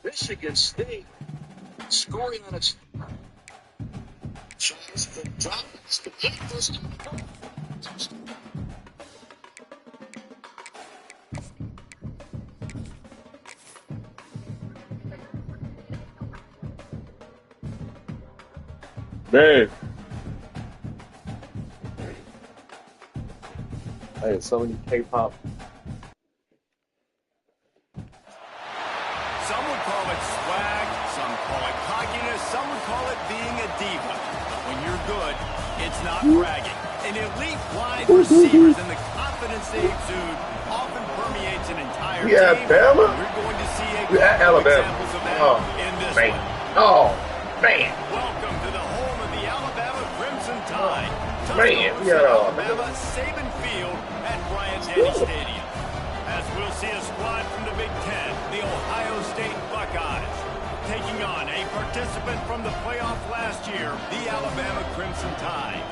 Michigan State scoring on its Man. Hey, so many K-pop. Some would call it swag, some call it cockiness, some would call it being a diva. But when you're good, it's not bragging. An elite wide receivers and the confidence they exude often permeates an entire team. Alabama? We're going to see Alabama. examples of that in this man. one. Oh, man. Welcome to the home of the Alabama Crimson Tide. Man, we got Alabama Saban Field at Bryant-Denny Stadium. As we'll see a squad from the Big Ten, the Ohio State Buckeyes, taking on a participant from the playoff last year, the Alabama Crimson Tide.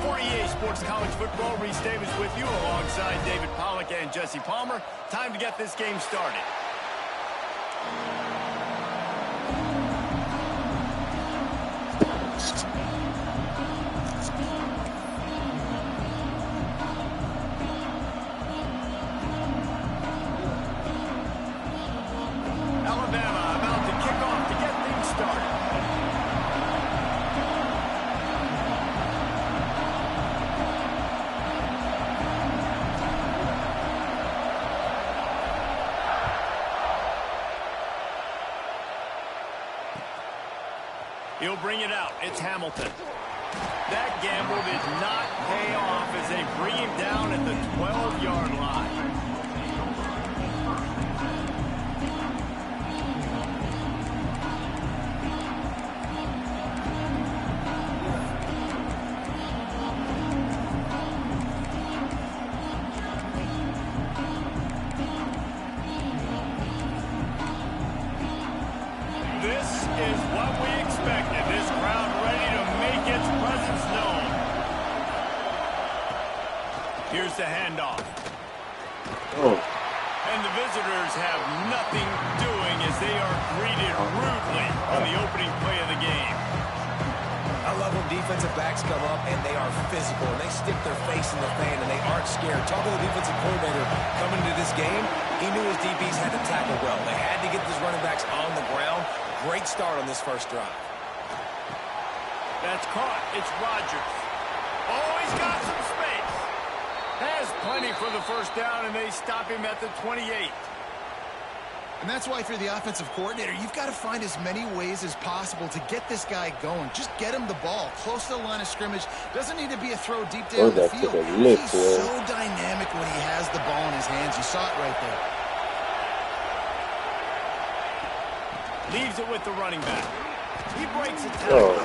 For EA Sports College Football, Reese Davis with you alongside David Pollack and Jesse Palmer. Time to get this game started. Alabama about to kick off to get things started. He'll bring it out. It's Hamilton. That gamble did not pay off as they bring him down at the 12-yard line. This is what we expected. This crowd ready to make its presence known. Here's the handoff. Oh. And the visitors have nothing doing as they are greeted rudely on the opening play of the game. I love when defensive backs come up and they are physical and they stick their face in the fan and they aren't scared. Talking to the defensive coordinator coming into this game, he knew his DBs had to tackle well. They had to get these running backs on the ground. Great start on this first drive. That's caught. It's Rodgers. Oh, he's got some space. Has plenty for the first down, and they stop him at the 28. And that's why, if you're the offensive coordinator, you've got to find as many ways as possible to get this guy going. Just get him the ball close to the line of scrimmage. Doesn't need to be a throw deep down the field. He's so dynamic when he has the ball in his hands. You saw it right there. Leaves it with the running back. He breaks a tackle.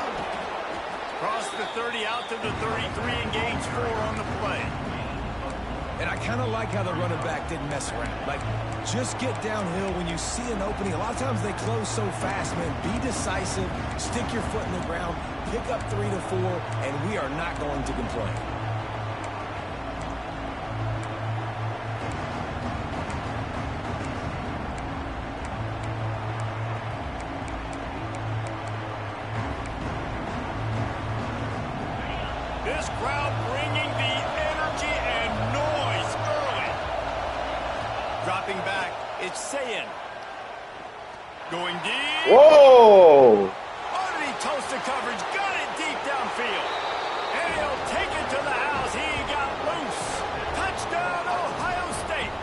Cross the 30 out to the 33 and gains 4 on the play. And I kind of like how the running back didn't mess around. Like, just get downhill when you see an opening. A lot of times they close so fast, man. Be decisive, stick your foot in the ground, pick up 3 to 4, and we are not going to complain. This crowd bringing the energy and noise early. Dropping back, it's Sayin. Going deep. Whoa! Underneath toasted coverage, got it deep downfield. And he'll take it to the house. He got loose. Touchdown, Ohio State.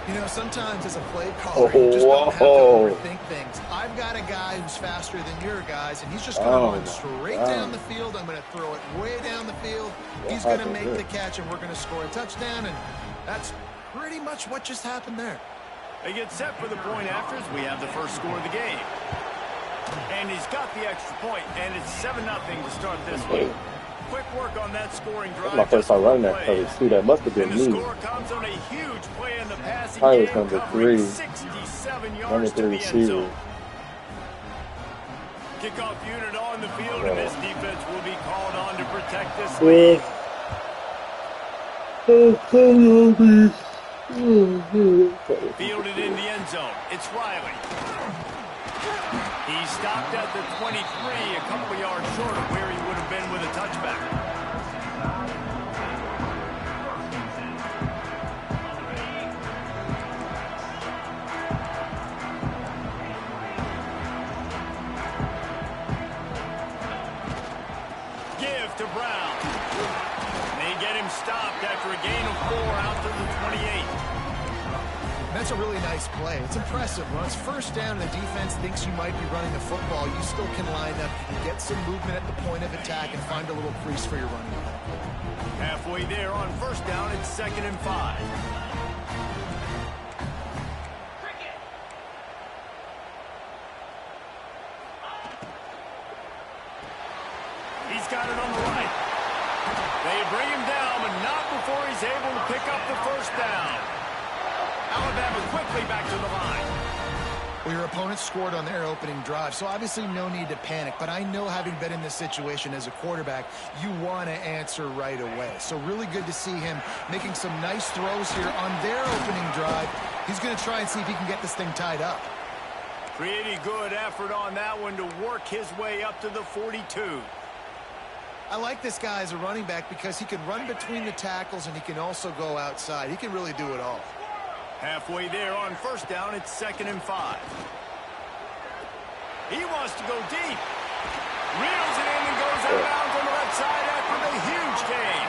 You know, sometimes as a play caller, you just don't have to overthink things. I've got a guy who's faster than your guys, and he's just going to run straight down the field. I'm going to throw it way down the field. He's going to make the catch, and we're going to score a touchdown, and that's pretty much what just happened there. They get set for the point afters. We have the first score of the game. And he's got the extra point, and it's 7-0 to start this one. Quick work on that scoring drive. That's my first time running that coverage, too. That must have been me. The score comes on a huge play in the passing I was game, number 3. 67 Number yards 3 to the end receiver. zone. Kickoff unit on the field, and this defense will be called on to protect this lead. Fielded in the end zone. It's Riley. He stopped at the 23, a couple yards short of where he would have been with a touchback. Give to Brown. They get him stopped after a gain of 4 out to the 28. That's a really nice play. It's impressive. When it's first down and the defense thinks you might be running the football, you still can line up. You can get some movement at the point of attack and find a little crease for your running back. Halfway there on first down, it's 2nd and 5. He's got it on the right. They bring him down, but not before he's able to pick up the first down. Alabama quickly back to the line. Well, your opponent scored on their opening drive, so obviously no need to panic. But I know, having been in this situation as a quarterback, you want to answer right away. So really good to see him making some nice throws here on their opening drive. He's going to try and see if he can get this thing tied up. Pretty good effort on that one to work his way up to the 42. I like this guy as a running back because he can run between the tackles and he can also go outside. He can really do it all. Halfway there on first down, it's 2nd and 5. He wants to go deep. Reels it in and goes out of bounds on the left side after the huge gain.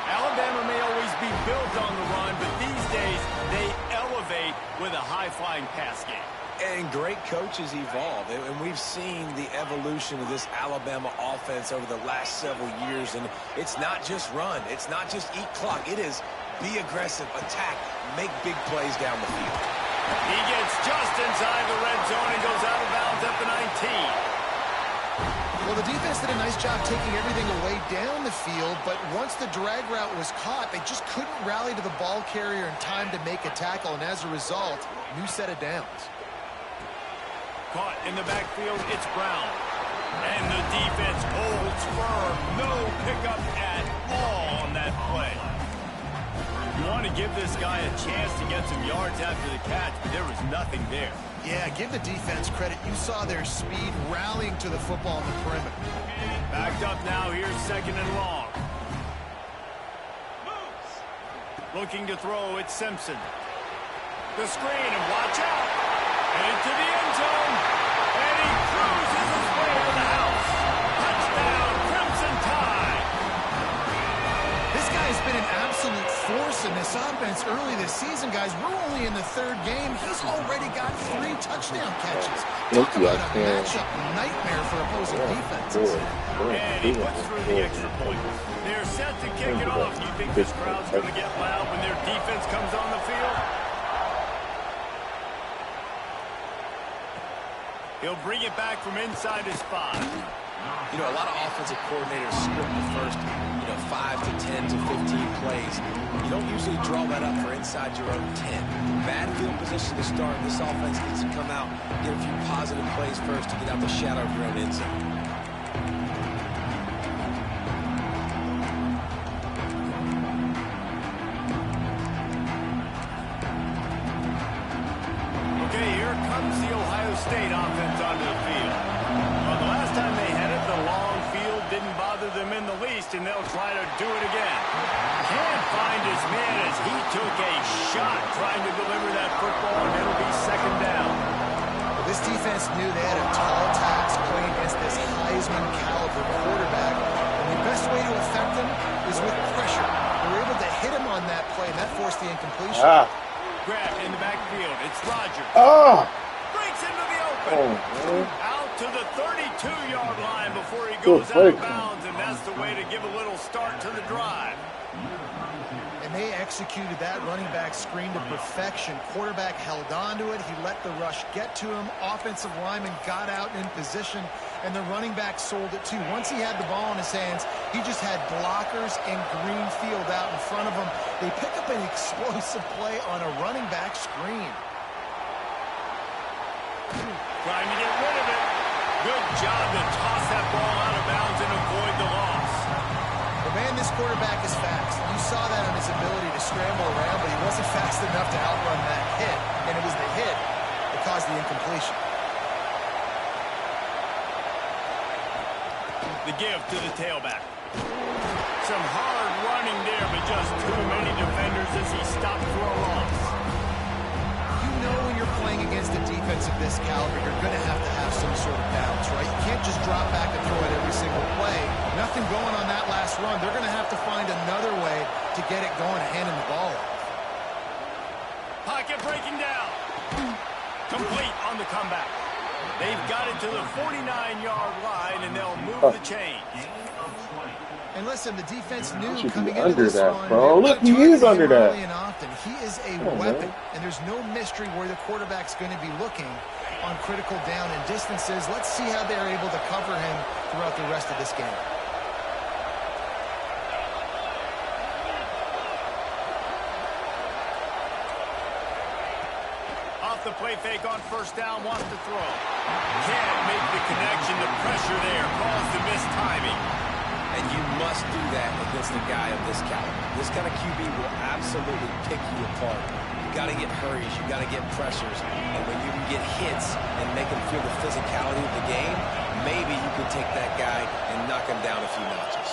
Alabama may always be built on the run, but these days they elevate with a high-flying pass game. And great coaches evolve, and we've seen the evolution of this Alabama offense over the last several years, and it's not just run, it's not just eat clock, it is be aggressive, attack, make big plays down the field. He gets just inside the red zone and goes out of bounds at the 19. Well, the defense did a nice job taking everything away down the field, but once the drag route was caught, they just couldn't rally to the ball carrier in time to make a tackle, and as a result, new set of downs. Caught in the backfield, it's Brown. And the defense holds firm. No pickup at all on that play. You want to give this guy a chance to get some yards after the catch, but there was nothing there. Yeah, give the defense credit. You saw their speed rallying to the football on the perimeter. Backed up now, here's 2nd and long. Looking to throw, it's Simpson. The screen, and watch out. Into the end zone, and he cruises his way to the house. Touchdown, Crimson Tide. This guy's been an absolute force in this offense early this season, guys. We're only in the 3rd game. He's already got 3 touchdown catches. Talk about a matchup nightmare for opposing defenses. And he puts through the extra point. They're set to kick it off. You think this crowd's going to get loud when their defense comes on the field? He'll bring it back from inside his 5. You know, a lot of offensive coordinators script the first, 5 to 10 to 15 plays. You don't usually draw that up for inside your own 10. Bad field position to start. This offense needs to come out, get a few positive plays first to get out the shadow of your own end zone. State offense onto the field. Well, the last time they had it, the long field didn't bother them in the least, and they'll try to do it again. Can't find his man as he took a shot trying to deliver that football, and it'll be 2nd down. Well, this defense knew they had a tall task playing against this Heisman caliber quarterback, and the best way to affect him is with pressure. They were able to hit him on that play, and that forced the incompletion. Grabbed in the backfield. It's Rodgers. Breaks into the open. Out to the 32-yard line before he goes out of bounds, and that's the way to give a little start to the drive. And they executed that running back screen to perfection. Quarterback held on to it. He let the rush get to him. Offensive lineman got out in position, and the running back sold it too. Once he had the ball in his hands, he just had blockers and green field out in front of him. They pick up an explosive play on a running back screen. Trying to get rid of it. Good job to toss that ball out of bounds and avoid the loss. But man, this quarterback is fast. You saw that on his ability to scramble around, but he wasn't fast enough to outrun that hit. And it was the hit that caused the incompletion. The give to the tailback. Some hard running there, but just too many defenders as he stopped for a loss. You know when you're playing against a defense of this caliber, you're going to have some sort of balance, right? You can't just drop back and throw it every single play. Nothing going on that last run. They're going to have to find another way to get it going, handing the ball off. Pocket breaking down. Complete on the comeback. They've got it to the 49-yard line, and they'll move the chains. And listen, the defense knew should coming be into under this that, one. bro. Look, he is under that. And often. He is a weapon, and there's no mystery where the quarterback's going to be looking on critical down and distances. Let's see how they're able to cover him throughout the rest of this game. Off the play fake on first down, wants to throw. Can't make the connection. The pressure there caused the missed timing. And you must do that against a guy of this caliber. This kind of QB will absolutely pick you apart. You got to get hurries. You got to get pressures. And when you can get hits and make him feel the physicality of the game, maybe you can take that guy and knock him down a few notches.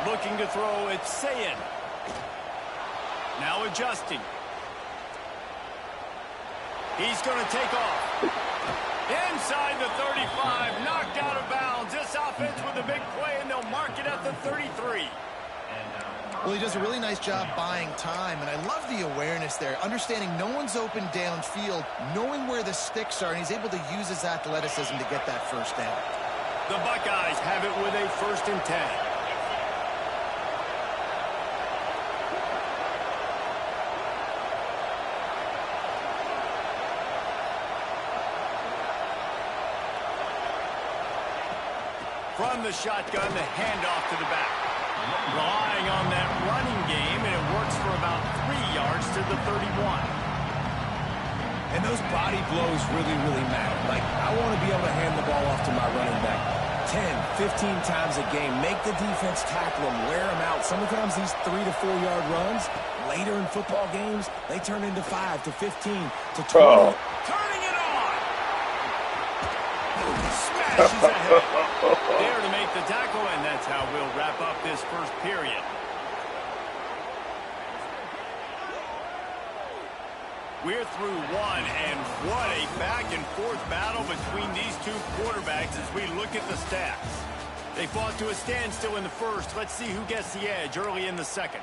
Looking to throw, it's Sayin. Now adjusting. He's going to take off. Inside the 35, knocked out of bounds. This offense with a big play, and they'll mark it at the 33. Well, he does a really nice job buying time, and I love the awareness there, understanding no one's open downfield, knowing where the sticks are, and he's able to use his athleticism to get that first down. The Buckeyes have it with a 1st and 10. From the shotgun, the handoff to the back. Relying on that running game, and it works for about 3 yards to the 31. And those body blows really, really matter. Like, I want to be able to hand the ball off to my running back 10, 15 times a game. Make the defense tackle them, wear them out. Sometimes these 3 to 4 yard runs, later in football games, they turn into 5 to 15 to 20. Oh. Turning it on. Smashes ahead. There to make the tackle, and that's how we'll wrap up this first period. We're through one, and what a back-and-forth battle between these two quarterbacks as we look at the stats. They fought to a standstill in the first. Let's see who gets the edge early in the second.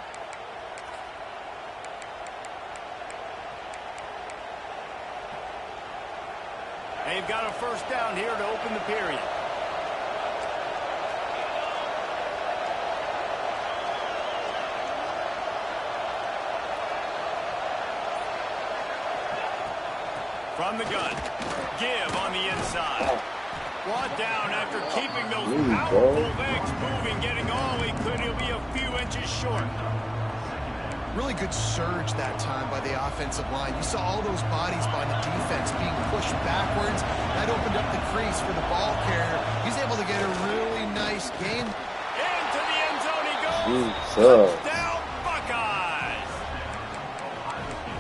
They've got a first down here to open the period. From the gun. Give on the inside. Brought down after keeping those powerful legs moving, getting all he could. He'll be a few inches short. Really good surge that time by the offensive line. You saw all those bodies by the defense being pushed backwards. That opened up the crease for the ball carrier. He's able to get a really nice game. Into the end zone he goes. Touchdown, Buckeyes.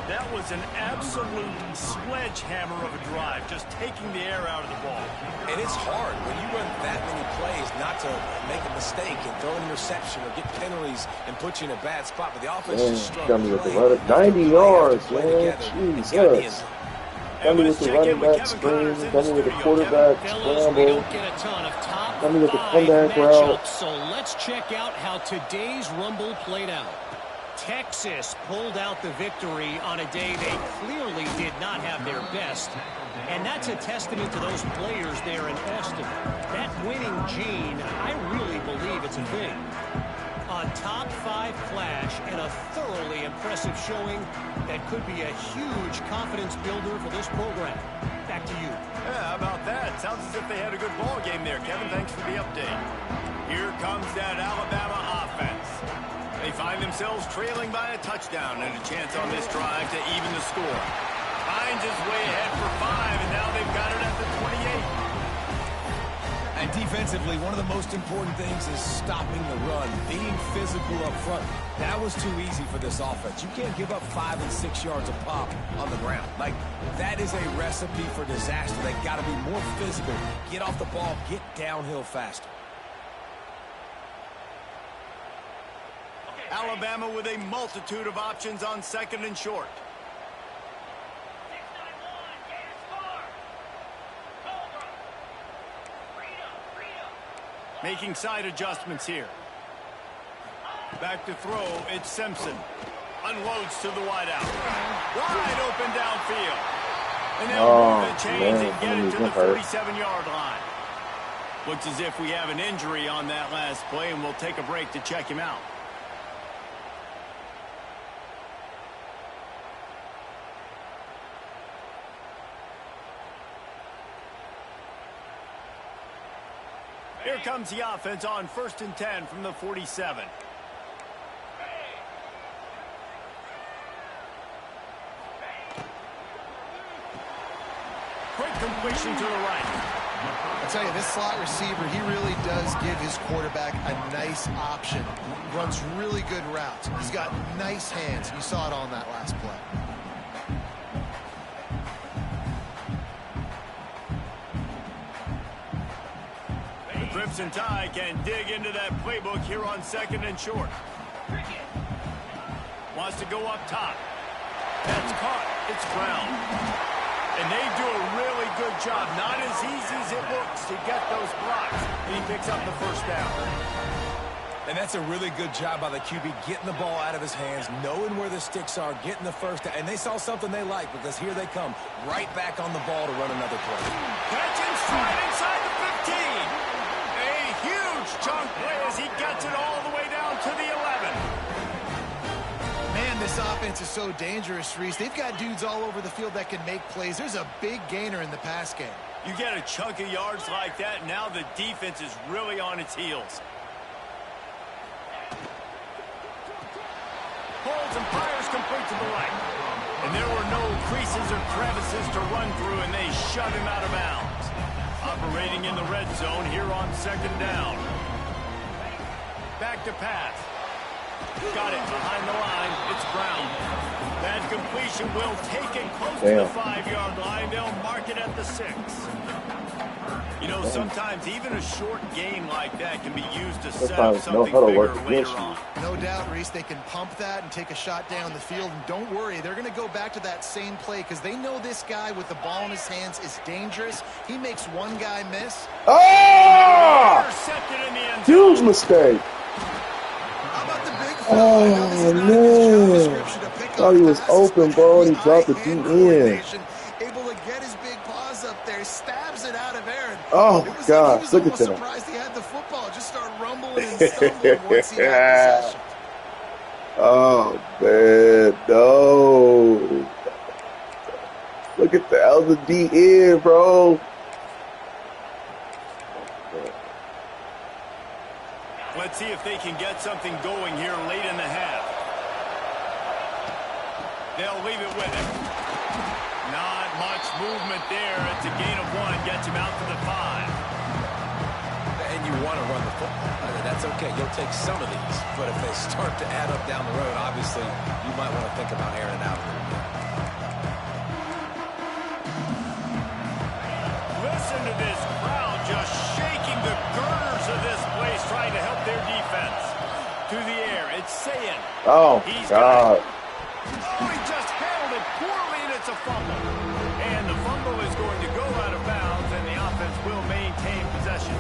That was an absolute sledgehammer of a drive, just taking the air out of the ball. And it's hard when you run that many plays not to make a mistake and throw an interception or get penalties and put you in a bad spot. But the offense just strung Got me with the running 90 yards, man. Jesus. Got me with the running back screen. Got me with the quarterback scramble. Got me with the comeback route. So let's check out how today's Rumble played out. Texas pulled out the victory on a day they clearly did not have their best. And that's a testament to those players there in Austin. That winning gene, I really believe it's a thing. A top 5 clash and a thoroughly impressive showing that could be a huge confidence builder for this program. Back to you. Yeah, how about that? Sounds as if they had a good ball game there. Kevin, thanks for the update. Here comes that Alabama offense. They find themselves trailing by a touchdown and a chance on this drive to even the score. Finds his way ahead for 5, and now they've got it at the 28. Defensively, one of the most important things is stopping the run, being physical up front. That was too easy for this offense. You can't give up 5 and 6 yards a pop on the ground. Like, that is a recipe for disaster. They got to be more physical. Get off the ball, get downhill faster. Alabama with a multitude of options on 2nd and short. Making side adjustments here. Back to throw, it's Simpson. Unloads to the wideout. Wide open downfield. And they'll move the chains and get it to the 47-yard line. Looks as if we have an injury on that last play, and we'll take a break to check him out. Here comes the offense on 1st and 10 from the 47. Quick completion to the right. I tell you, this slot receiver, he really does give his quarterback a nice option. Runs really good routes. He's got nice hands. You saw it on that last play. Crimson Tide can dig into that playbook here on 2nd and short. Wants to go up top. That's caught. It's Brown. And they do a really good job. Not as easy as it looks to get those blocks. And he picks up the 1st down. And that's a really good job by the QB, getting the ball out of his hands, knowing where the sticks are, getting the 1st down. And they saw something they like, because here they come, right back on the ball to run another play. Catch and stride inside the 15. Huge chunk play as he gets it all the way down to the 11. Man, this offense is so dangerous, Reese. They've got dudes all over the field that can make plays. There's a big gainer in the pass game. You get a chunk of yards like that, now the defense is really on its heels. Holds and fires complete to the right. And there were no creases or crevices to run through, and they shut him out of bounds. Operating in the red zone here on 2nd down. Back to pass. Got it behind the line. It's Brown. That completion will take it close to the 5-yard line. They'll mark it at the 6. You know, sometimes even a short gain like that can be used to set up something bigger later on. No doubt, Reese, they can pump that and take a shot down the field. And don't worry, they're going to go back to that same play because they know this guy with the ball in his hands is dangerous. He makes one guy miss. Oh! Huge mistake. How about the big oh, man. Thought he was open, bro, and he dropped the D in. Able to get his big paws up there, stabs it out of Aaron. Oh, my gosh, look at that. Surprised he had the football. Just start rumbling and stumbling once he had possession. Oh, man, no. Look at the other D in, bro. Let's see if they can get something going here late in the half. They'll leave it with him. Not much movement there. It's a gain of 1. Gets him out to the 5. And you want to run the football. I mean, that's okay. You'll take some of these. But if they start to add up down the road, obviously, you might want to think about airing it out a little bit. Listen to this crowd just shaking the girders of this place, trying to help their defense. To the air, it's Sayin. Oh, God. Oh, he just handled it poorly, and it's a fumble. And the fumble is going to go out of bounds, and the offense will maintain possession.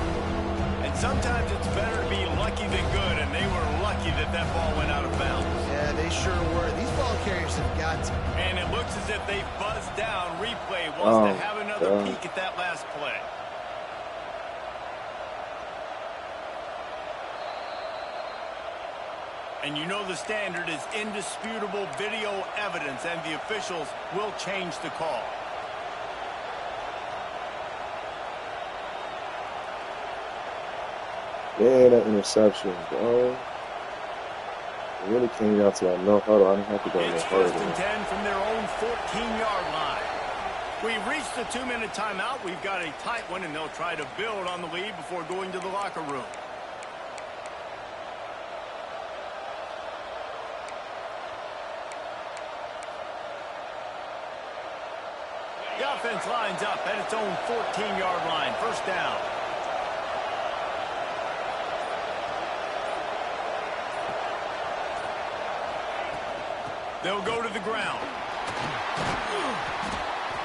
And sometimes it's better to be lucky than good, and they were lucky that that ball went out of bounds. Yeah, they sure were. These ball carriers have got to. And it looks as if they buzzed down. Replay wants to have another peek at that last play. And you know the standard is indisputable video evidence, and the officials will change the call. Yeah, that interception, bro. It really came down to that no huddle. I didn't have to go no It's huddle. 1st and 10 from their own 14-yard line. We've reached the 2-minute timeout. We've got a tight one, and they'll try to build on the lead before going to the locker room. The offense lines up at its own 14-yard line. First down. They'll go to the ground.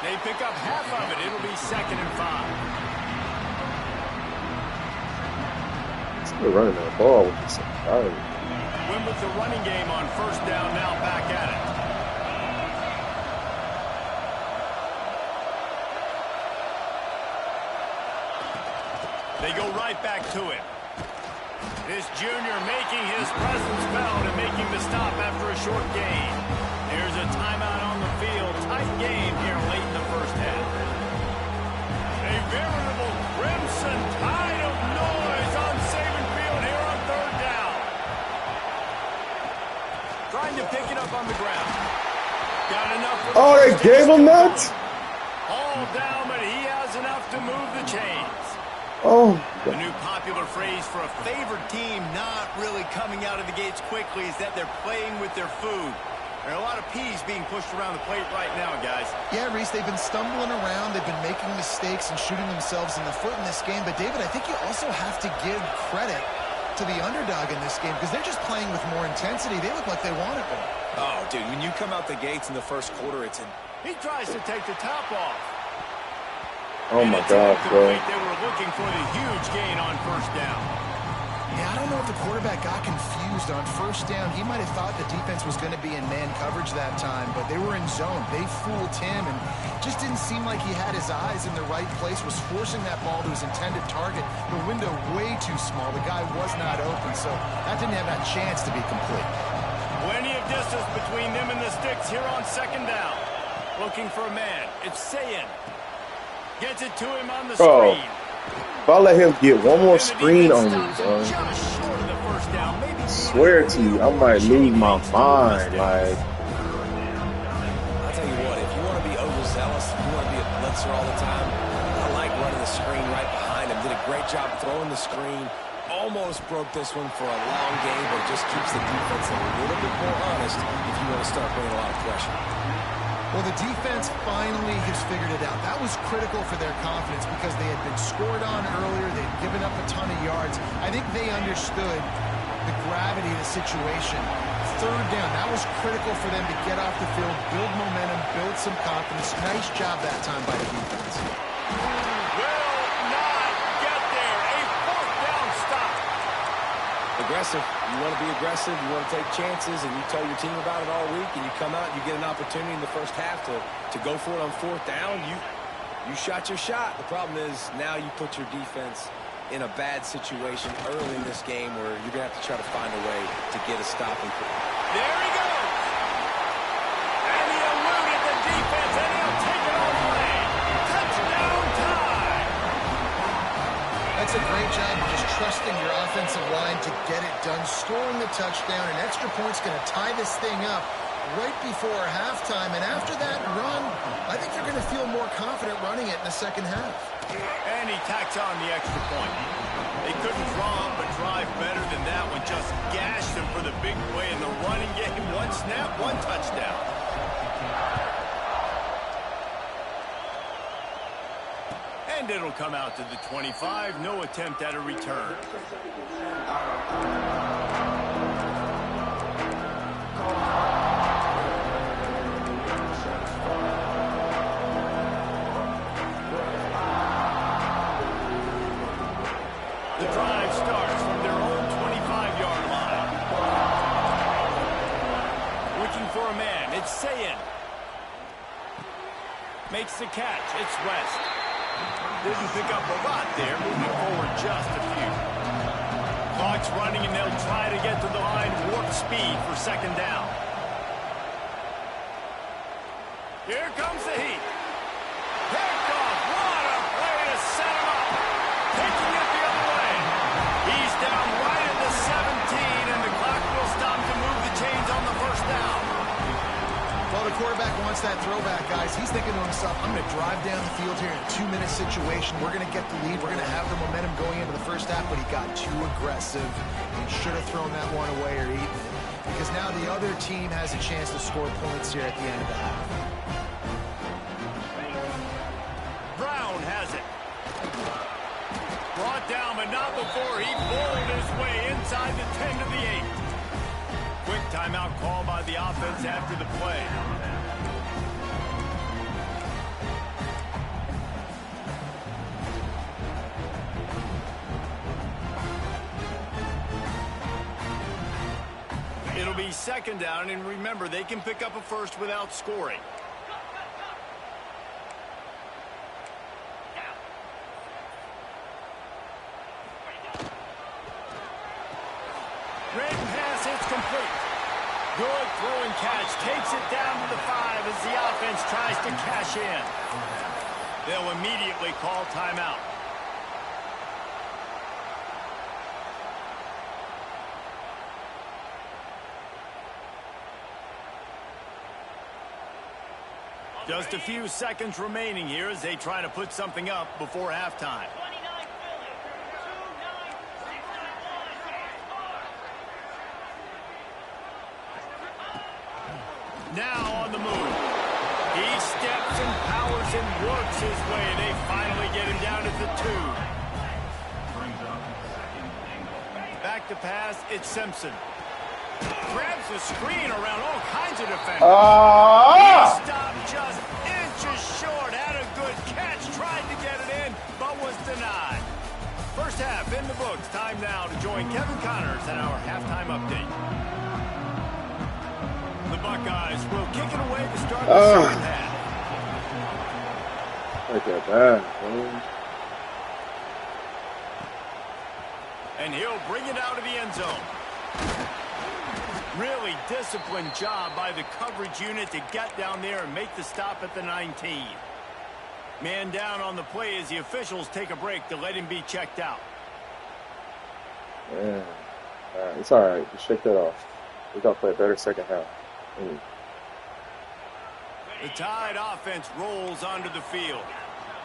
They pick up half of it. It'll be 2nd and 5. Still running that ball with this guy. Win with the running game on first down, now back at it. They go right back to him. This junior making his presence felt and making the stop after a short gain. There's a timeout on the field. Tight game here late in the first half. A veritable crimson tide of noise on Saban Field here on 3rd down. Trying to pick it up on the ground. Got enough for Oh, they gave him that? All down, but he has enough to move the chains. Oh. The new popular phrase for a favored team not really coming out of the gates quickly is that they're playing with their food. There are a lot of peas being pushed around the plate right now, guys. Yeah, Reese, they've been stumbling around. They've been making mistakes and shooting themselves in the foot in this game. But, David, I think you also have to give credit to the underdog in this game because they're just playing with more intensity. They look like they want it more. Oh, dude, when you come out the gates in the first quarter, it's in. He tries to take the top off. Oh, my gosh, bro. They were looking for the huge gain on first down. Yeah, I don't know if the quarterback got confused on first down. He might have thought the defense was going to be in man coverage that time, but they were in zone. They fooled him and just didn't seem like he had his eyes in the right place, was forcing that ball to his intended target. The window way too small. The guy was not open, so that didn't have that chance to be complete. Plenty of distance between them and the sticks here on 2nd down. Looking for a man. It's Sayin. Gets it to him on the screen. If I let him get one more screen on me, bro, I swear to you, I might lose my mind. Like, I'll tell you what, if you want to be overzealous, if you want to be a blitzer all the time, I like running the screen right behind him. Did a great job throwing the screen. Almost broke this one for a long game, but just keeps the defense a little bit more honest if you want to start bringing a lot of pressure. Well, the defense finally has figured it out. That was critical for their confidence because they had been scored on earlier. They had given up a ton of yards. I think they understood the gravity of the situation. 3rd down, that was critical for them to get off the field, build momentum, build some confidence. Nice job that time by the defense. Will not get there. A 4th down stop. Aggressive. You want to be aggressive. You want to take chances, and you tell your team about it all week, and you come out and you get an opportunity in the first half to go for it on 4th down. You shot your shot. The problem is now you put your defense in a bad situation early in this game where you're going to have to try to find a way to get a stop. There he goes. And he eluded the defense, and he'll take it all the way. Touchdown time. That's a great job of just trusting your offensive line to get it done, scoring the touchdown. An extra point's going to tie this thing up right before halftime. And after that run, I think they're going to feel more confident running it in the second half. And he tacks on the extra point. They couldn't draw up a drive better than that one. Just gashed him for the big play in the running game. 1 snap, 1 touchdown. And it'll come out to the 25. No attempt at a return. The drive starts from their own 25-yard line. Looking for a man. It's Sayin. Makes the catch. It's West. Didn't pick up a lot there. Moving forward just a few. Clock's running, and they'll try to get to the line. Warp speed for 2nd down. Here comes the heat. Picked off. What a play to set him up. Taking it the other way. He's down right at the 17, and the clock will stop to move the chains on the 1st down. Well, the quarterback wants wants that throwback, guys. He's thinking to himself, I'm going to drive down the field here in a 2-minute situation. We're going to get the lead. We're going to have the momentum going into the first half, but he got too aggressive. He should have thrown that one away or eaten it, because now the other team has a chance to score points here at the end of the half. Brown has it. Brought down, but not before he bowled his way inside the 10 to the 8. Quick timeout call by the offense after the play. It'll be second down, and remember, they can pick up a first without scoring. Red pass, it's complete. Good throwing catch, takes it down to the 5 as the offense tries to cash in. They'll immediately call timeout. Just a few seconds remaining here as they try to put something up before halftime. Now on the move. He steps and powers and works his way, and they finally get him down at the 2. Back to pass, it's Simpson. Grabs the screen around all kinds of defenders. He stopped just inches short. Had a good catch. Tried to get it in, but was denied. First half in the books. Time now to join Kevin Connors and our halftime update. The Buckeyes will kick it away to start the second half. Look at that, man. And he'll bring it out of the end zone. Really disciplined job by the coverage unit to get down there and make the stop at the 19. Man down on the play as the officials take a break to let him be checked out. Yeah. It's all right. Just shake that off. We got to play a better second half. The Tide offense rolls onto the field.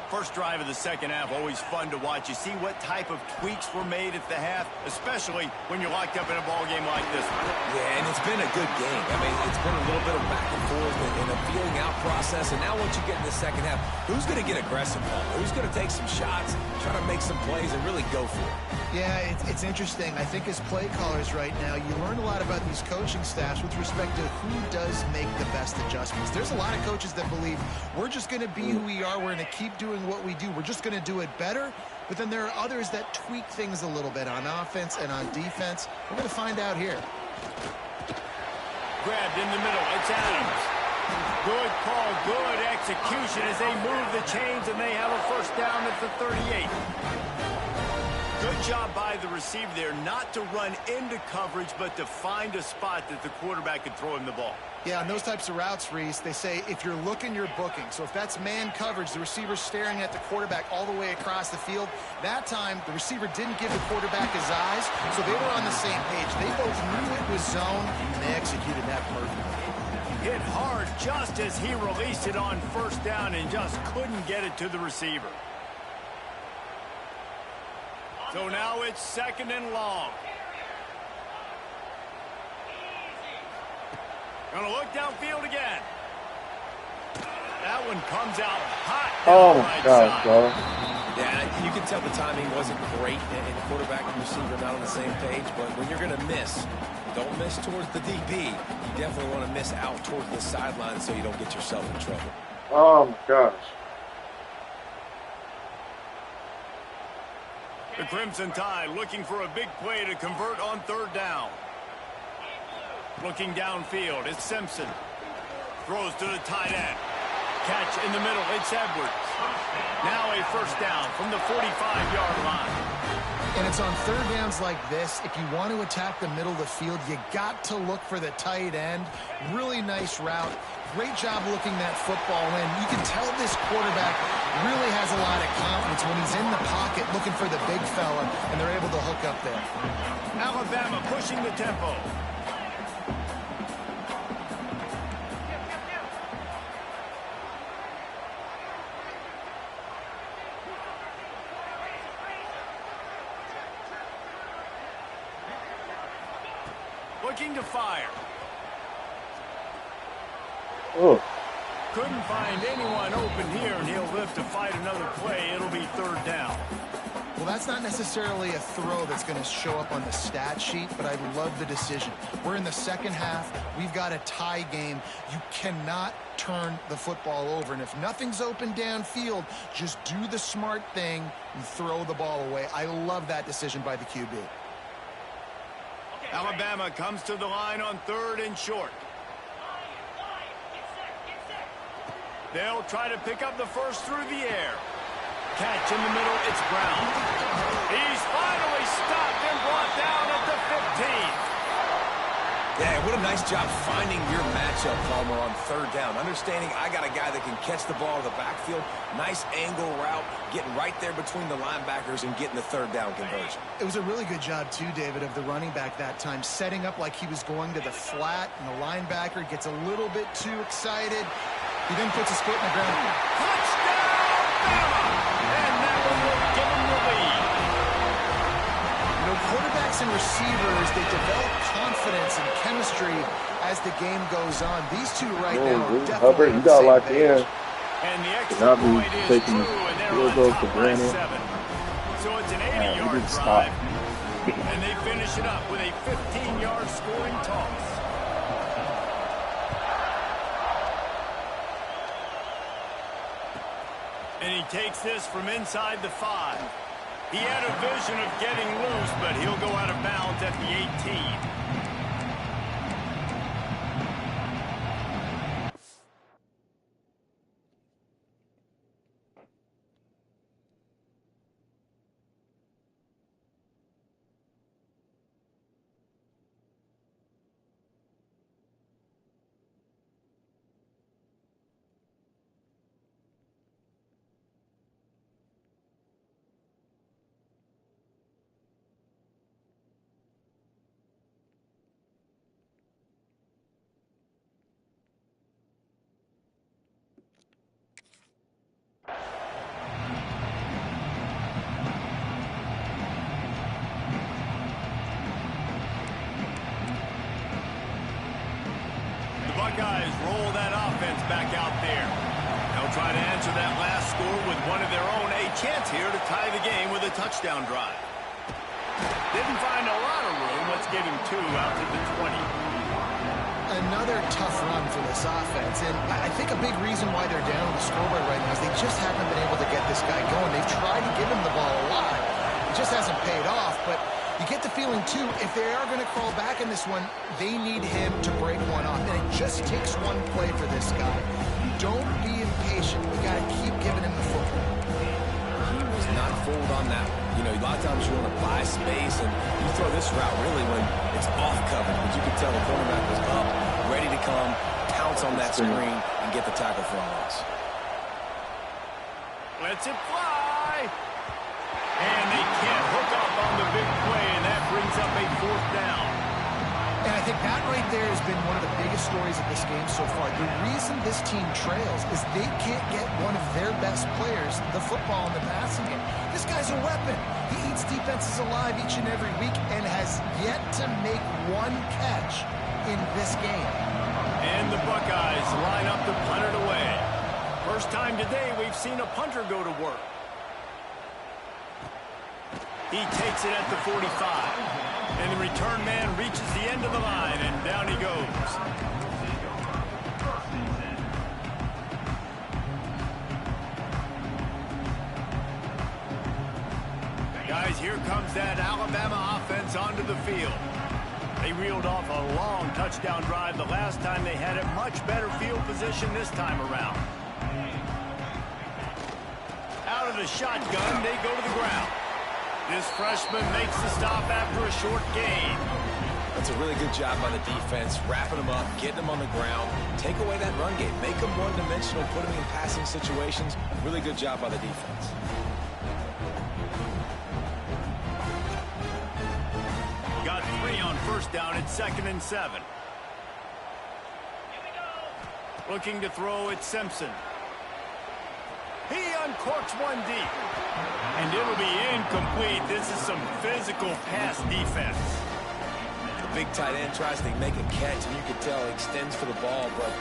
First drive of the second half, always fun to watch. You see what type of tweaks were made at the half, especially when you're locked up in a ball game like this one. Yeah, and it's been a good game. I mean, it's been a little bit of back and forth and a feeling out process. And now once you get in the second half, who's going to get aggressive, Paul? Who's going to take some shots, try to make some plays, and really go for it? Yeah, it's interesting. I think as play callers right now, you learn a lot about these coaching staffs with respect to who does make the best adjustments. There's a lot of coaches that believe we're just going to be who we are. We're going to keep doing what we do. We're just going to do it better. But then there are others that tweak things a little bit on offense and on defense. We're going to find out here. Grabbed in the middle. It's Adams. Good call, good execution as they move the chains, and they have a first down at the 38. Good job by the receiver there not to run into coverage, but to find a spot that the quarterback could throw him the ball. Yeah, on those types of routes, Reese, they say if you're looking, you're booking. So if that's man coverage, the receiver's staring at the quarterback all the way across the field. That time, the receiver didn't give the quarterback his eyes, so they were on the same page. They both knew it was zone, and they executed that perfectly. Hit hard just as he released it on first down and just couldn't get it to the receiver. So now it's second and long. Gonna look downfield again. That one comes out hot. Oh my God, bro. Yeah, you can tell the timing wasn't great, and the quarterback and receiver not on the same page. But when you're gonna miss, don't miss towards the DB. You definitely want to miss out towards the sideline so you don't get yourself in trouble. Oh my gosh. The Crimson Tide looking for a big play to convert on third down. Looking downfield, it's Simpson. Throws to the tight end. Catch in the middle, it's Edwards. Now a first down from the 45-yard line. And it's on third downs like this. If you want to attack the middle of the field, you got to look for the tight end. Really nice route. Great job looking that football in. You can tell this quarterback really has a lot of confidence when he's in the pocket looking for the big fella, and they're able to hook up there. Alabama pushing the tempo. looking to fire. Oh. Couldn't find anyone open here, and he'll live to fight another play. It'll be third down. Well, that's not necessarily a throw that's going to show up on the stat sheet, but I love the decision. We're in the second half. We've got a tie game. You cannot turn the football over, and if nothing's open downfield, just do the smart thing and throw the ball away. I love that decision by the QB. Alabama comes to the line on 3rd and short. They'll try to pick up the first through the air. Catch in the middle, it's Brown. He's finally stopped and brought down at the 15. Yeah, what a nice job finding your matchup, Palmer, on 3rd down. Understanding I got a guy that can catch the ball to the backfield. Nice angle route, getting right there between the linebackers and getting the 3rd down conversion. It was a really good job, too, David, of the running back that time, setting up like he was going to the flat, and the linebacker gets a little bit too excited. He then puts his foot in the ground. Touchdown, Bama! And that one will give him the lead. You know, quarterbacks and receivers, they develop confidence and chemistry as the game goes on. These two right now are definitely on the same page. And the extra point is taking through, and they're field on goals top for by granted. 7. So it's an 80-yard drive. And they finish it up with a 15-yard scoring toss. And he takes this from inside the 5. He had a vision of getting loose, but he'll go out of bounds at the 18. Buckeyes roll that offense back out there. They'll try to answer that last score with one of their own. A chance here to tie the game with a touchdown drive. Didn't find a lot of room. Let's get him 2 out to the 20. Another tough run for this offense, and I think a big reason why they're down on the scoreboard right now is they just haven't been able to get this guy going. They've tried to give him the ball a lot. It just hasn't paid off, but you get the feeling, too, if they are going to crawl back in this one, they need him to break one off. And it just takes one play for this guy. Don't be impatient. You got to keep giving him the football. He was not fooled on that one. You know, a lot of times you want to buy space, and you throw this route really when it's off coverage. But you can tell the cornerback was up, ready to come, pounce on that screen, and get the tackle for a loss. Lets it fly. And they can't hook up on the big play, and that brings up a 4th down. And I think that right there has been one of the biggest stories of this game so far. The reason this team trails is they can't get one of their best players the football in the passing game. This guy's a weapon. He eats defenses alive each and every week and has yet to make one catch in this game. And the Buckeyes line up to punt it away. First time today we've seen a punter go to work. He takes it at the 45. And the return man reaches the end of the line, and down he goes. Guys, here comes that Alabama offense onto the field. They reeled off a long touchdown drive the last time. They had a much better field position this time around. Out of the shotgun, they go to the ground. This freshman makes the stop after a short gain. That's a really good job by the defense, wrapping them up, getting them on the ground, take away that run game, make them one-dimensional, put them in passing situations. Really good job by the defense. Got 3 on first down at 2nd and 7. Looking to throw at Simpson. He uncorks one deep. And it'll be incomplete. This is some physical pass defense. big tight end tries to make a catch, and you can tell he extends for the ball, but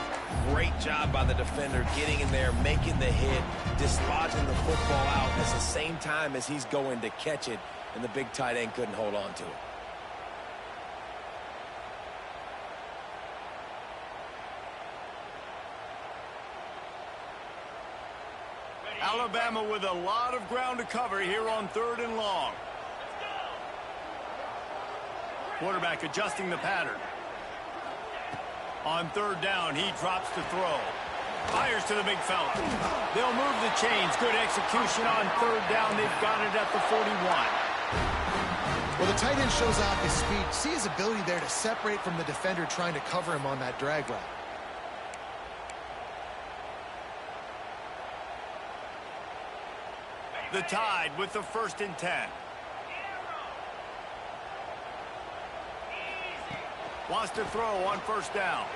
great job by the defender getting in there, making the hit, dislodging the football out at the same time as he's going to catch it, and the big tight end couldn't hold on to it. Alabama with a lot of ground to cover here on 3rd and long. Quarterback adjusting the pattern. On 3rd down, he drops to throw. Fires to the big fella. They'll move the chains. Good execution on 3rd down. They've got it at the 41. Well, the tight end shows off his speed. See his ability there to separate from the defender trying to cover him on that drag route. The Tide with the 1st and 10. Wants to throw on 1st down.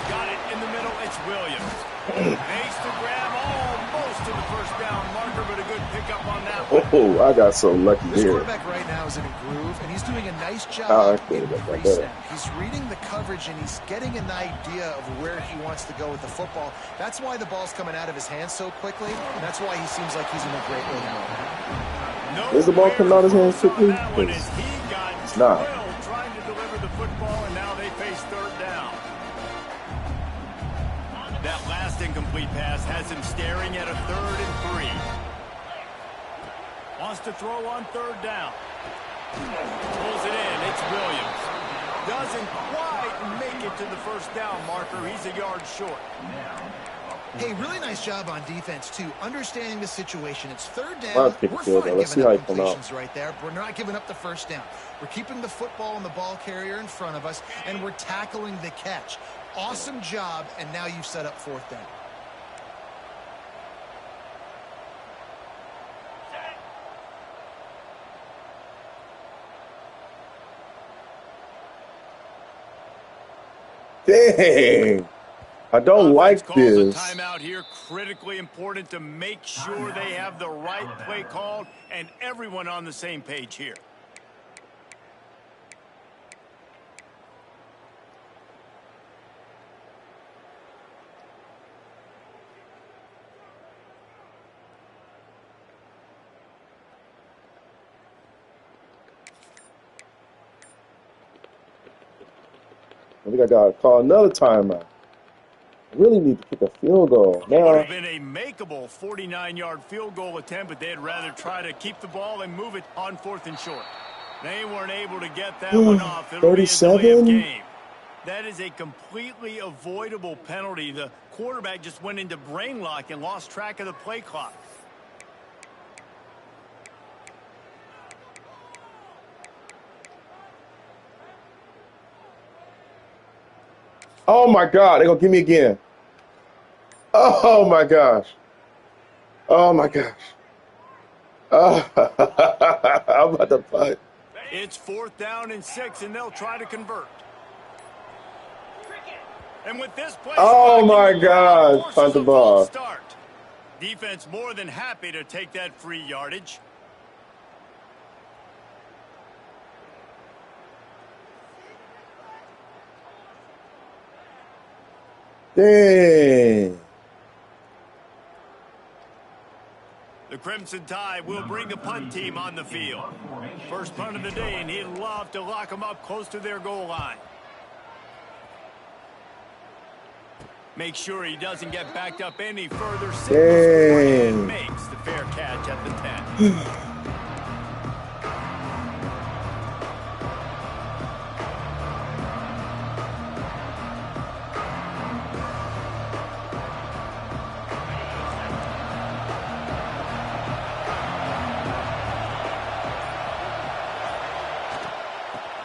Got it in the middle. It's Williams. Makes the grab almost to the 1st down marker, but a good pickup on that one. Oh, I got so lucky this here. Quarterback right now is in a groove, and he's doing a nice job in pre-snap. He's reading the coverage, and he's getting an idea of where he wants to go with the football. That's why the ball's coming out of his hands so quickly, and that's why he seems like he's in a great rhythm. Is the ball coming out of his hands quickly? It's not. Trying to deliver the football, and now they face 3rd down. That last incomplete pass has him staring at a 3rd and 3. Wants to throw on 3rd down. Pulls it in. It's Williams. Doesn't quite make it to the 1st down marker. He's a yard short. Hey, really nice job on defense, too. Understanding the situation. It's 3rd down. We're fine Let's see giving how up he come out. completions right there. We're not giving up the 1st down. We're keeping the football and the ball carrier in front of us, and we're tackling the catch. Awesome job, and now you've set up 4th down. Dang. I don't like this. A timeout here, critically important to make sure they have the right play called and everyone on the same page here. I think I got to call another timeout. I really need to kick a field goal. It would Now, have been a makeable 49-yard field goal attempt, but they'd rather try to keep the ball and move it on 4th and short. They weren't able to get that one off. It'll 37? be a delay of game. That is a completely avoidable penalty. The quarterback just went into brain lock and lost track of the play clock. oh my God, they're going to give me again. Oh my gosh. Oh my gosh. Oh, I'm about to punt. It's 4th down and 6, and they'll try to convert. And with this play, Oh my God, punt the ball. Start. Defense more than happy to take that free yardage. Dang. The Crimson Tide will bring the punt team on the field. First punt of the day, and he'd love to lock them up close to their goal line. Make sure he doesn't get backed up any further. And makes the fair catch at the 10.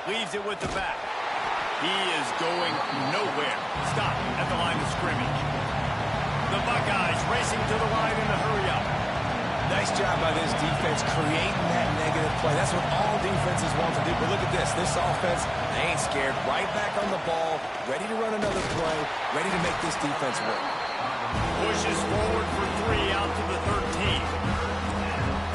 Leaves it with the back. He is going nowhere. Stop at the line of scrimmage. The Buckeyes racing to the line in a hurry-up. Nice job by this defense creating that negative play. That's what all defenses want to do. But look at this. This offense, they ain't scared. Right back on the ball, ready to run another play, ready to make this defense work. Pushes forward for 3 out to the 13.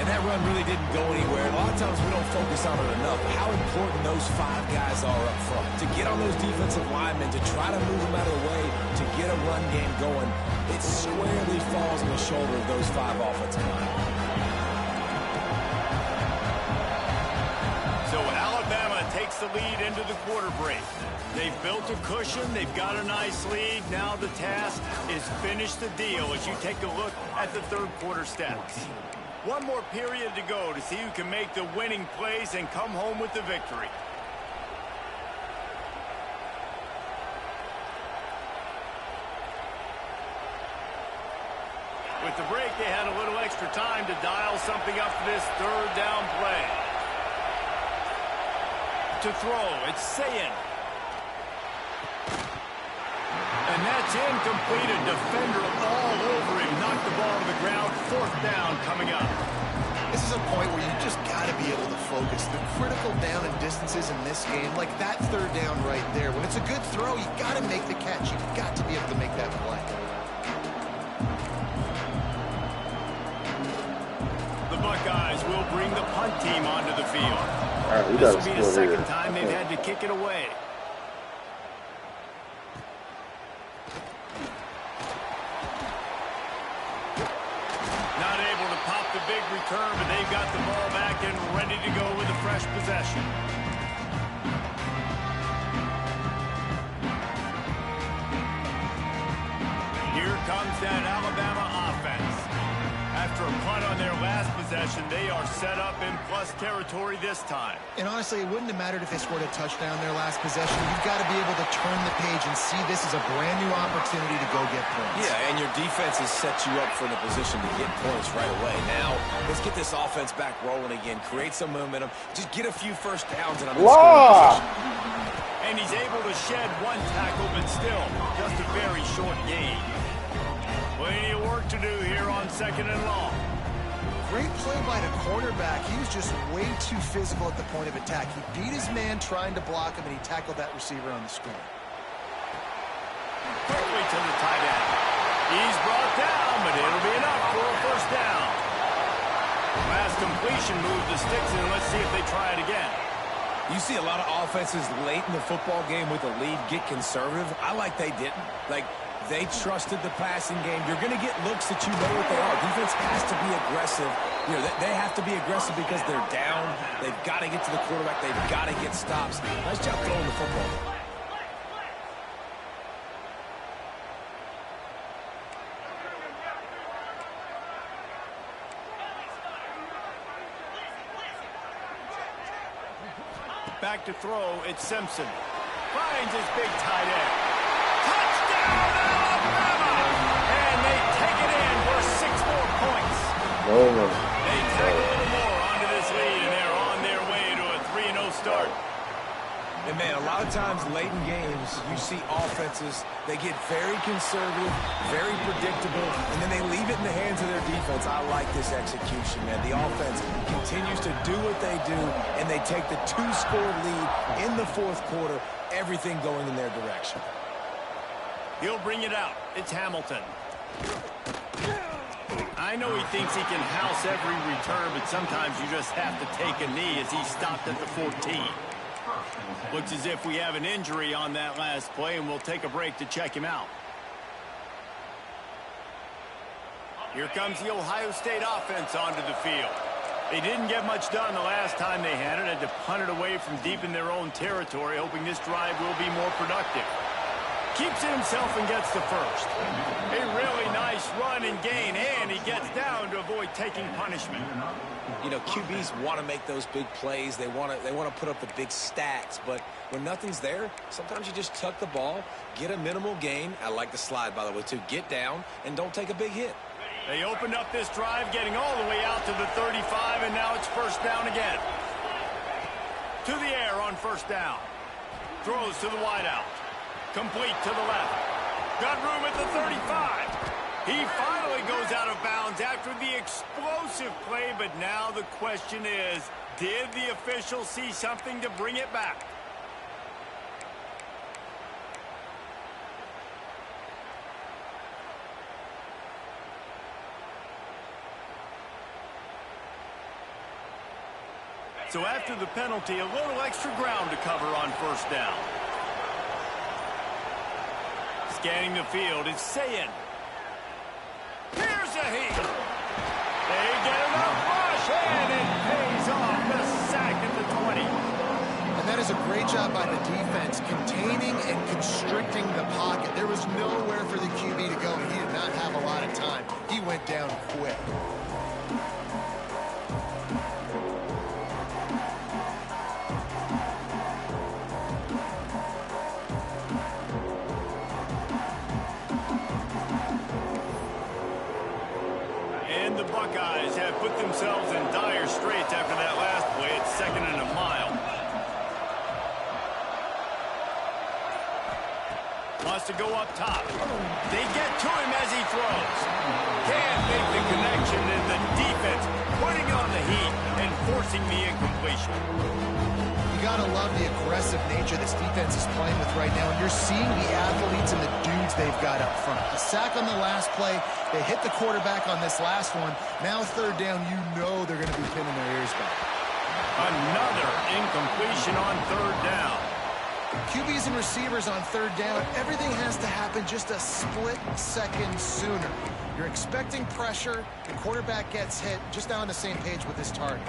And that run run really didn't go anywhere. A lot of times we don't focus on it enough. How important those 5 guys are up front. To get on those defensive linemen, to try to move them out of the way, to get a run game going, it squarely falls on the shoulder of those 5 offensive linemen. So Alabama takes the lead into the quarter break. They've built a cushion. They've got a nice lead. Now the task is finish the deal as you take a look at the third quarter stats. One more period to go to see who can make the winning plays and come home with the victory. With the break, they had a little extra time to dial something up for this third down play. To throw, it's Sayin. And that's incomplete. A defender all over him. Knocked the ball to the ground. Fourth down coming up. This is a point where you just got to be able to focus. The critical down and distances in this game, like that third down right there. When it's a good throw, you got to make the catch. You've got to be able to make that play. The Buckeyes will bring the punt team onto the field. All right, This will be the second time they've had to kick it away. Not able to pop the big return, but they've got the ball back and ready to go with a fresh possession. Here comes that Alabama offense. After a punt on their last possession, they are set up in plus territory this time. And honestly, it wouldn't have mattered if they scored a touchdown their last possession. You've got to be able to turn the page and see this as a brand new opportunity to go get points. Yeah, and your defense has set you up for the position to get points right away. Now, let's get this offense back rolling again. Create some momentum. Just get a few first downs and I'm in scoring position. And he's able to shed one tackle, but still just a very short gain. Plenty of work to do here on second and long. Great play by the cornerback. He was just way too physical at the point of attack. He beat his man trying to block him, and he tackled that receiver on the screen. Quickly to the tight end. He's brought down, but it'll be enough for a first down. Last completion moved the sticks in. Let's see if they try it again. You see a lot of offenses late in the football game with a lead get conservative. I like they didn't. Like, they trusted the passing game. You're going to get looks that you know what they are. Defense has to be aggressive. You know, they have to be aggressive because they're down. They've got to get to the quarterback. They've got to get stops. Nice job throwing the football. Back to throw, it's Simpson. Finds his big tight end. Touchdown, Alabama! And they take it in for 6 more points. They tag a little more onto this lead, and they're on their way to a 3-0 start. And, man, a lot of times late in games, you see offenses, they get very conservative, very predictable, and then they leave it in the hands of their defense. I like this execution, man. The offense continues to do what they do, and they take the 2-score lead in the fourth quarter, everything going in their direction. He'll bring it out. It's Hamilton. I know he thinks he can house every return, but sometimes you just have to take a knee as he stopped at the 14. Looks as if we have an injury on that last play, and we'll take a break to check him out. Here comes the Ohio State offense onto the field. They didn't get much done the last time they had it. Had to punt it away from deep in their own territory, hoping this drive will be more productive. Keeps it himself and gets the first. A really nice run and gain, and he gets down to avoid taking punishment. You know, QBs want to make those big plays. They want to put up the big stats. But when nothing's there, sometimes you just tuck the ball, get a minimal gain. I like the slide, by the way, too. Get down and don't take a big hit. They opened up this drive, getting all the way out to the 35, and now it's first down again. To the air on first down. Throws to the wideout. Complete to the left. Got room at the 35. He finally goes out of bounds after the explosive play, but now the question is, did the official see something to bring it back? So after the penalty, a little extra ground to cover on first down. Scanning the field, it's Sayin. Here's a heat. They get enough rush, and it pays off. The sack at the 20. And that is a great job by the defense, containing and constricting the pocket. There was nowhere for the QB to go, and he did not have a lot of time. He went down quick. And the Buckeyes have put themselves in dire straits after that last play. It's 2nd and a mile. Wants to go up top. They get to him as he throws. Can't make the connection, and the defense putting on the heat and forcing the incompletion. You gotta love the aggressive nature this defense is playing with right now, and you're seeing the athletes and the dudes they've got up front. The sack on the last play, they hit the quarterback on this last one. Now 3rd down, you know they're gonna be pinning their ears back. Another incompletion on 3rd down. QBs and receivers on 3rd down, everything has to happen just a split second sooner. You're expecting pressure, the quarterback gets hit, just not on the same page with his target.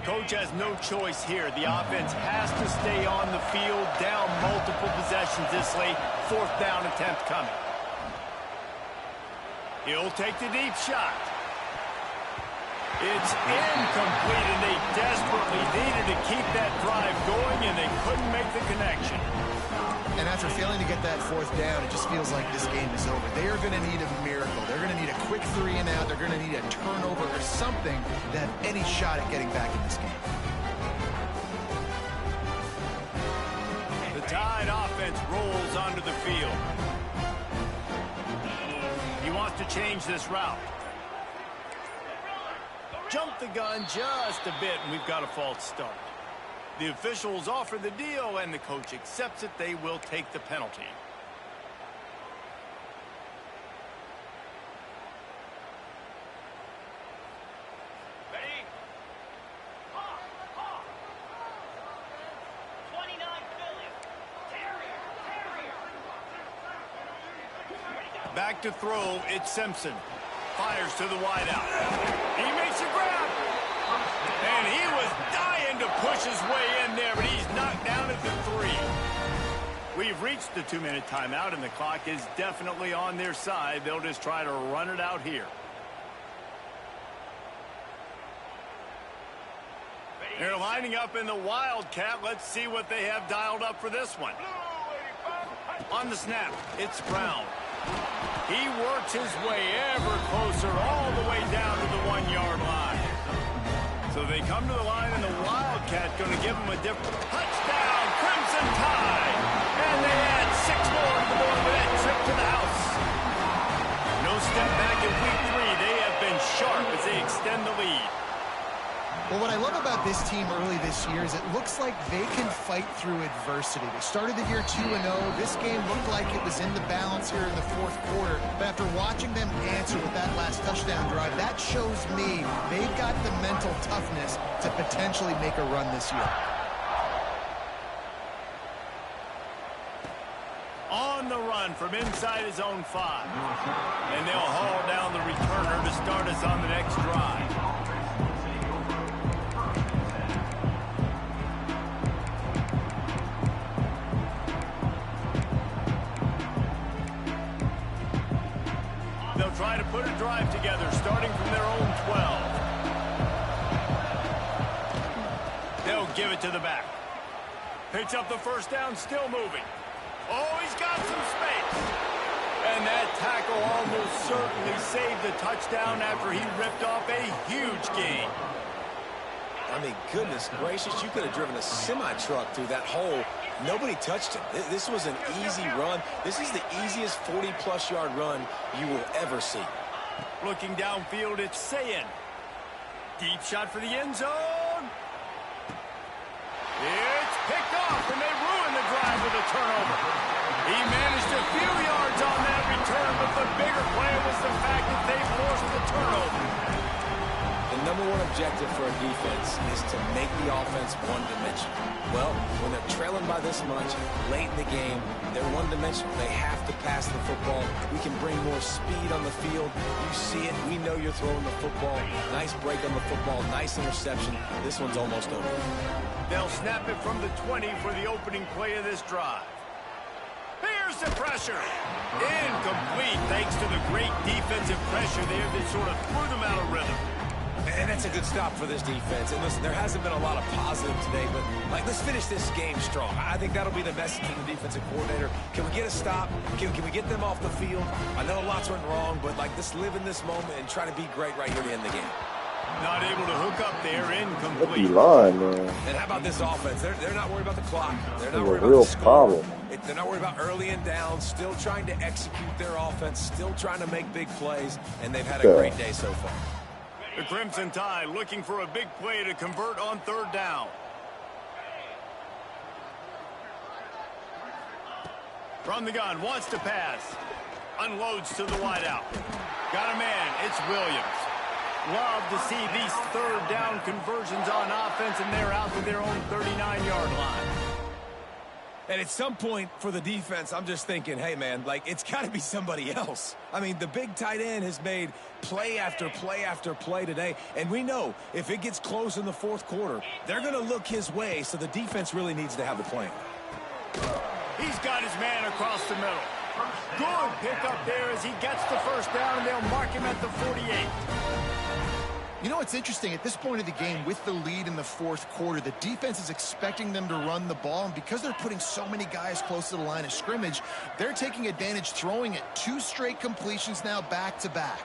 Coach has no choice here. The offense has to stay on the field, down multiple possessions this late. 4th down attempt coming. He'll take the deep shot. It's incomplete, and they desperately needed to keep that drive going, and they couldn't make the connection. And after failing to get that 4th down, it just feels like this game is over. They are going to need a miracle. They're going to need a quick 3 and out. They're going to need a turnover or something to have any shot at getting back in this game. The Tide offense rolls onto the field. He wants to change this route. Jump the gun just a bit, and we've got a false start. The officials offer the deal, and the coach accepts it. They will take the penalty. Ready? 29 Phillies. Back to throw, it's Simpson. Fires to the wideout. He makes a grab. And he was dying to push his way in there, but he's knocked down at the 3. We've reached the 2-minute timeout, and the clock is definitely on their side. They'll just try to run it out here. They're lining up in the Wildcat. Let's see what they have dialed up for this one. On the snap, it's Brown. He works his way ever closer all the way down to the 1-yard line. So they come to the line, and the Wildcat going to give them a different touchdown, Crimson Tide. And they add 6 more to the board with that trip to the house. No step back in week 3. They have been sharp as they extend the lead. Well, what I love about this team early this year is it looks like they can fight through adversity. They started the year 2-0. This game looked like it was in the balance here in the 4th quarter. But after watching them answer with that last touchdown drive, that shows me they've got the mental toughness to potentially make a run this year. On the run from inside his own 5. And they'll haul down the returner to start us on the next drive. They'll try to put a drive together, starting from their own 12. They'll give it to the back. Picks up the 1st down, still moving. Oh, he's got some space. And that tackle almost certainly saved the touchdown after he ripped off a huge gain. I mean, goodness gracious, you could have driven a semi-truck through that hole. Nobody touched him. This was an easy run. This is the easiest 40-plus yard run you will ever see. Looking downfield, it's Sayin. Deep shot for the end zone. It's picked off, and they ruin the drive with a turnover. He managed a few yards on that return, but the bigger play was the fact that they forced the turnover. The number one objective for a defense is to make the offense one-dimensional. Well, when they're trailing by this much, late in the game, they're one-dimensional. They have to pass the football. We can bring more speed on the field. You see it. We know you're throwing the football. Nice break on the football. Nice interception. This one's almost over. They'll snap it from the 20 for the opening play of this drive. Here's the pressure. Incomplete thanks to the great defensive pressure there that sort of threw them out of rhythm. And that's a good stop for this defense. And listen, there hasn't been a lot of positive today, but let's finish this game strong. I think that'll be the message from the defensive coordinator. Can we get a stop? Can we get them off the field? I know lots went wrong, but let's live in this moment and try to be great right here to end the game. Not able to hook up there, What the incomplete. line, man? And how about this offense? They're not worried about the clock. They're not It's a worried about real the score. problem. They're not worried about early and down, still trying to execute their offense, still trying to make big plays, and they've had a great day so far. The Crimson Tide looking for a big play to convert on third down. From the gun, wants to pass. Unloads to the wideout. Got a man, it's Williams. Love to see these third down conversions on offense, and they're out to their own 39-yard line. And at some point for the defense, I'm just thinking, hey, man, it's got to be somebody else. I mean, the big tight end has made play after play after play today. And we know if it gets close in the fourth quarter, they're going to look his way, so the defense really needs to have the plan. He's got his man across the middle. Good pickup there as he gets the first down, and they'll mark him at the 48. You know, it's interesting. At this point of the game, with the lead in the fourth quarter, the defense is expecting them to run the ball. And because they're putting so many guys close to the line of scrimmage, they're taking advantage, throwing it 2 straight completions now back-to-back.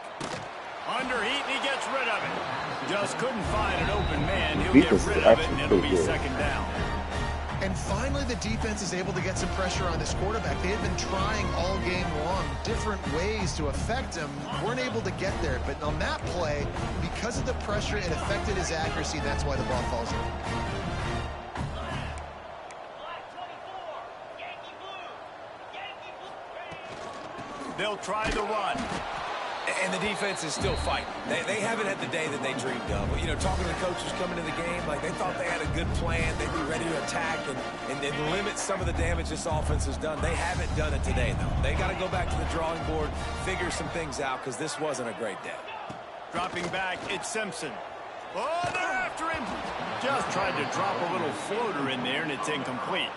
Under heat, and he gets rid of it. Just couldn't find an open man. He'll Defense get is rid of it, actually and it'll pretty be good. second down. And finally, the defense is able to get some pressure on this quarterback. They had been trying all game long different ways to affect him. Weren't able to get there. But on that play, because of the pressure, it affected his accuracy. That's why the ball falls in. They'll try the run. And the defense is still fighting. They haven't had the day that they dreamed of. You know, talking to the coaches coming to the game, they thought they had a good plan. They'd be ready to attack and limit some of the damage this offense has done. They haven't done it today, though. They got to go back to the drawing board, figure some things out, because this wasn't a great day. Dropping back, it's Simpson. Oh, they're after him. Just tried to drop a little floater in there, and it's incomplete.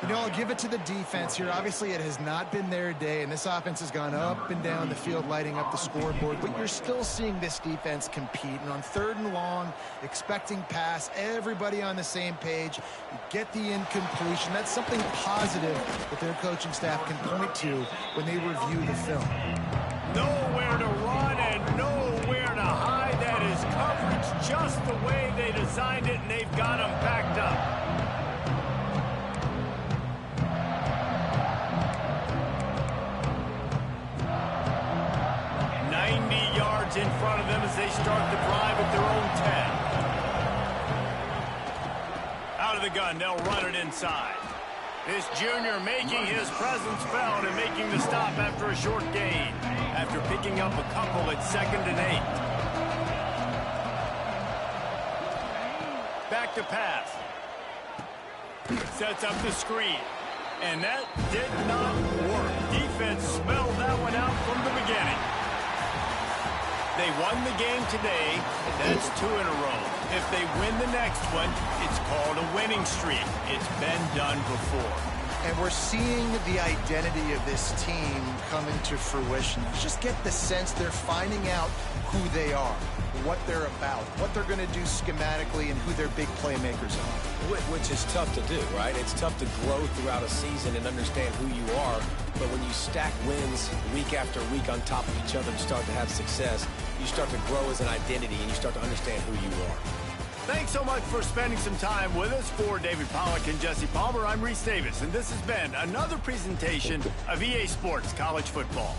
You know, I'll give it to the defense here. Obviously, it has not been their day, and this offense has gone up and down the field, lighting up the scoreboard. But you're still seeing this defense compete. And on third and long, expecting pass, everybody on the same page. You get the incompletion. That's something positive that their coaching staff can point to when they review the film. Nowhere to run and nowhere to hide. That is coverage just the way they designed it, and they've got them packed up. 90 yards in front of them as they start the drive at their own 10. Out of the gun, they'll run it inside. This junior making his presence felt and making the stop after a short gain, after picking up a couple at 2nd and 8. Back to pass. Sets up the screen. And that did not work. Defense smelled that one out from the beginning. They won the game today. That's 2 in a row. If they win the next one, it's called a winning streak. It's been done before. And we're seeing the identity of this team come into fruition. You just get the sense they're finding out who they are, what they're about, what they're going to do schematically, and who their big playmakers are. Which is tough to do, right? It's tough to grow throughout a season and understand who you are. But when you stack wins week after week on top of each other and start to have success, you start to grow as an identity and you start to understand who you are. Thanks so much for spending some time with us. For David Pollack and Jesse Palmer, I'm Reese Davis, and this has been another presentation of EA Sports College Football.